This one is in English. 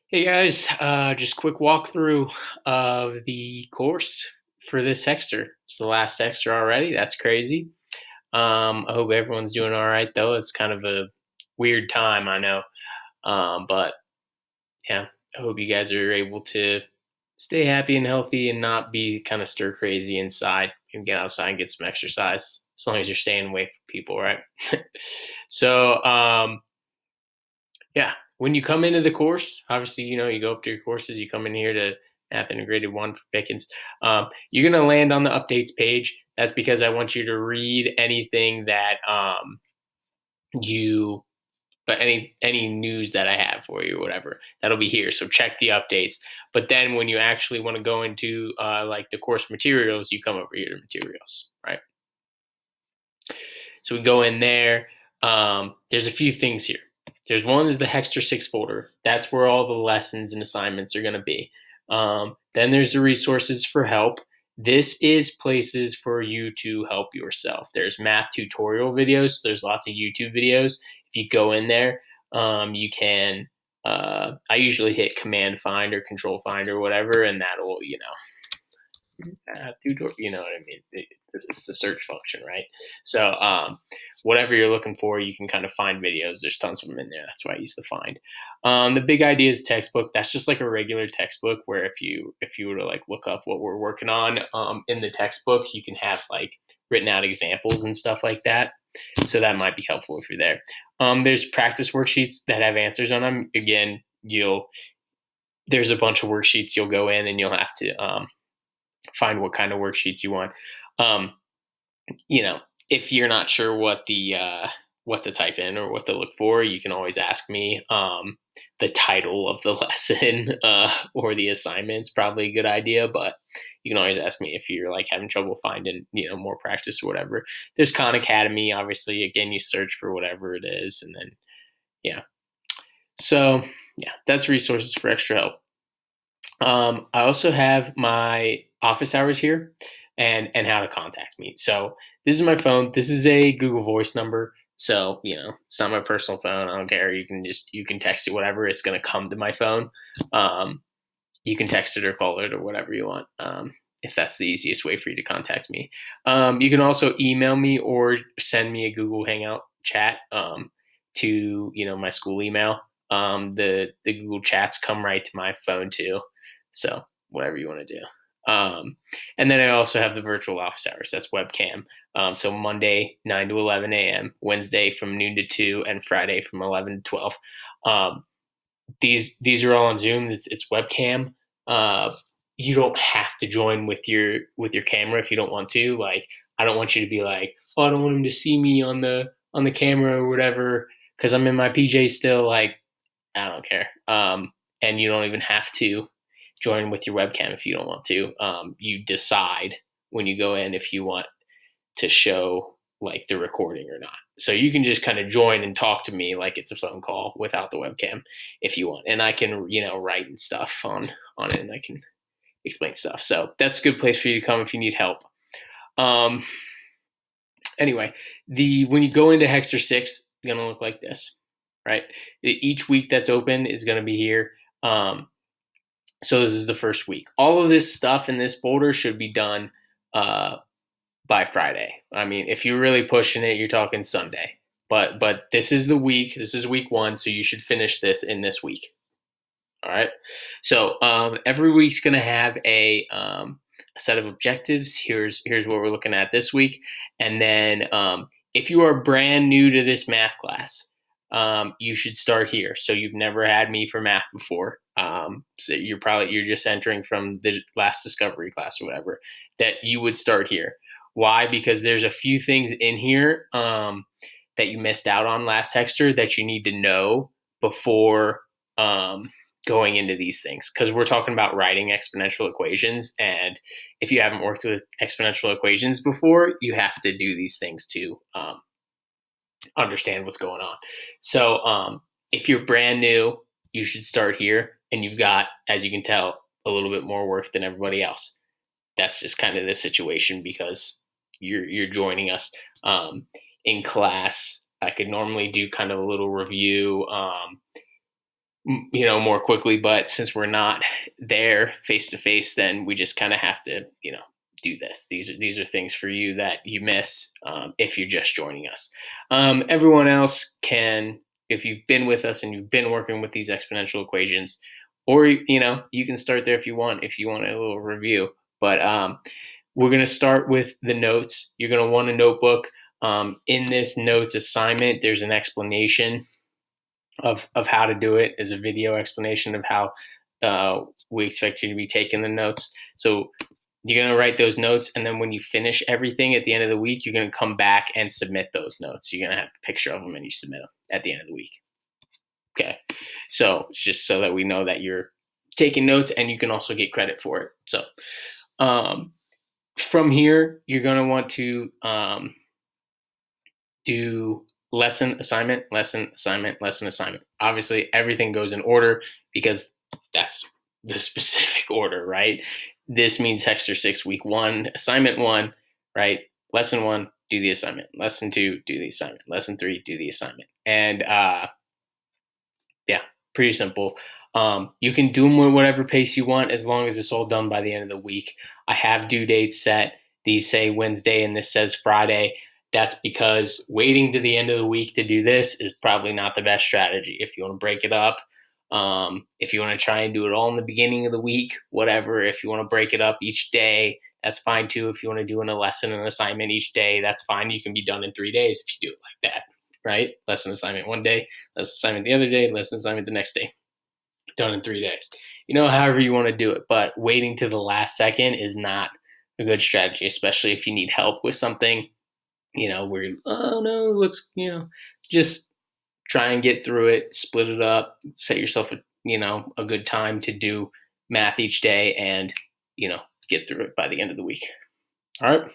Hey guys, just quick walkthrough of the course for this Hexter. It's the last Hexter already. That's crazy. I hope everyone's doing all right though. It's kind of a weird time, I know. But yeah, I hope you guys are able to stay happy and healthy and not be kind of stir crazy inside. You can get outside and get some exercise as long as you're staying away from people, right? So, yeah, when you come into the course, obviously, you go up to your courses, you come in here to Math Integrated 1 for Pickens. You're going to land on the updates page. That's because I want you to read anything that you, but any news that I have for you or whatever. That'll be here. So check the updates. But then when you actually want to go into like the course materials, you come over here to materials, right? So we go in there. There's a few things here. There's one is the Hexter 6 folder. That's where all the lessons and assignments are going to be. Then there's the resources for help. This is places for you to help yourself. There's math tutorial videos. So there's lots of YouTube videos. If you go in there, you can. I usually hit Command Find or Control Find or whatever, and that'll you know what I mean? It's the search function, right? So whatever you're looking for, you can kind of find videos. There's tons of them in there. That's why I use the find. The big idea is textbook. That's just like a regular textbook where if you were to like look up what we're working on in the textbook, you can have like written out examples and stuff like that. So that might be helpful if you're there. There's practice worksheets that have answers on them. Again, there's a bunch of worksheets you'll go in and you'll have to find what kind of worksheets you want. Um, if you're not sure what to type in or what to look for, you can always ask me. The title of the lesson or the assignment's probably a good idea, but you can always ask me if you're like having trouble finding more practice or whatever. There's Khan Academy, obviously. Again, you search for whatever it is, and then yeah. So yeah, that's resources for extra help. I also have my office hours here and how to contact me. So this is my phone. This is a Google Voice number. So, it's not my personal phone. I don't care. You can text it, whatever. It's going to come to my phone. Um, you can text it or call it or whatever you want. If that's the easiest way for you to contact me. You can also email me or send me a Google Hangout chat to my school email. The Google chats come right to my phone too. So whatever you want to do. And then I also have the virtual office hours. That's webcam. So Monday 9 to 11 a.m., Wednesday from noon to 2, and Friday from 11 to 12. These are all on Zoom. It's webcam. Uh, you don't have to join with your camera if you don't want to. Like, I don't want you to be like, oh, I don't want him to see me on the camera or whatever because I'm in my PJs still. Like, I don't care. And you don't even have to join with your webcam if you don't want to. You decide when you go in if you want to show like the recording or not. So you can just kind of join and talk to me like it's a phone call without the webcam if you want. And I can, write and stuff on it, and I can explain stuff. So that's a good place for you to come if you need help. Um anyway, the when you go into Hexter 6, it's gonna look like this, right? Each week that's open is gonna be here. So this is the first week. All of this stuff in this folder should be done by Friday. I mean, if you're really pushing it, you're talking Sunday. But this is the week. This is week 1, so you should finish this in this week. All right. So every week's going to have a set of objectives. Here's what we're looking at this week, and then if you are brand new to this math class, you should start here. So you've never had me for math before. So you're just entering from the last discovery class or whatever. That you would start here. Why? Because there's a few things in here that you missed out on last Hexter that you need to know before going into these things, because we're talking about writing exponential equations, and if you haven't worked with exponential equations before, you have to do these things to understand what's going on. So if you're brand new, you should start here, and you've got, as you can tell, a little bit more work than everybody else. That's just kind of the situation because you're joining us in class. I could normally do kind of a little review more quickly. But since we're not there face to face, then we just kind of have to, do this. These are things for you that you miss if you're just joining us. Everyone else can, if you've been with us and you've been working with these exponential equations, or you can start there if you want a little review. But we're going to start with the notes. You're going to want a notebook. In this notes assignment, there's an explanation of how to do it, as a video explanation of how we expect you to be taking the notes. So you're going to write those notes, and then when you finish everything at the end of the week, you're going to come back and submit those notes. You're going to have a picture of them, and you submit them at the end of the week. Okay, so it's just so that we know that you're taking notes, and you can also get credit for it. So from here, you're going to want to do lesson assignment, lesson assignment, lesson assignment. Obviously, everything goes in order because that's the specific order, right? This means Hexter 6, week 1, assignment 1, right? Lesson 1, do the assignment. Lesson 2, do the assignment. Lesson 3, do the assignment. And yeah, pretty simple. You can do them at whatever pace you want as long as it's all done by the end of the week. I have due dates set. These say Wednesday and this says Friday. That's because waiting to the end of the week to do this is probably not the best strategy. If you want to break it up, if you want to try and do it all in the beginning of the week, whatever. If you want to break it up each day, that's fine too. If you want to do a lesson and assignment each day, that's fine. You can be done in 3 days if you do it like that, right? Lesson assignment one day, lesson assignment the other day, lesson assignment the next day. Done in 3 days. However you want to do it, but waiting to the last second is not a good strategy, especially if you need help with something. Where oh no, let's just try and get through it, split it up, set yourself a good time to do math each day, and get through it by the end of the week. All right.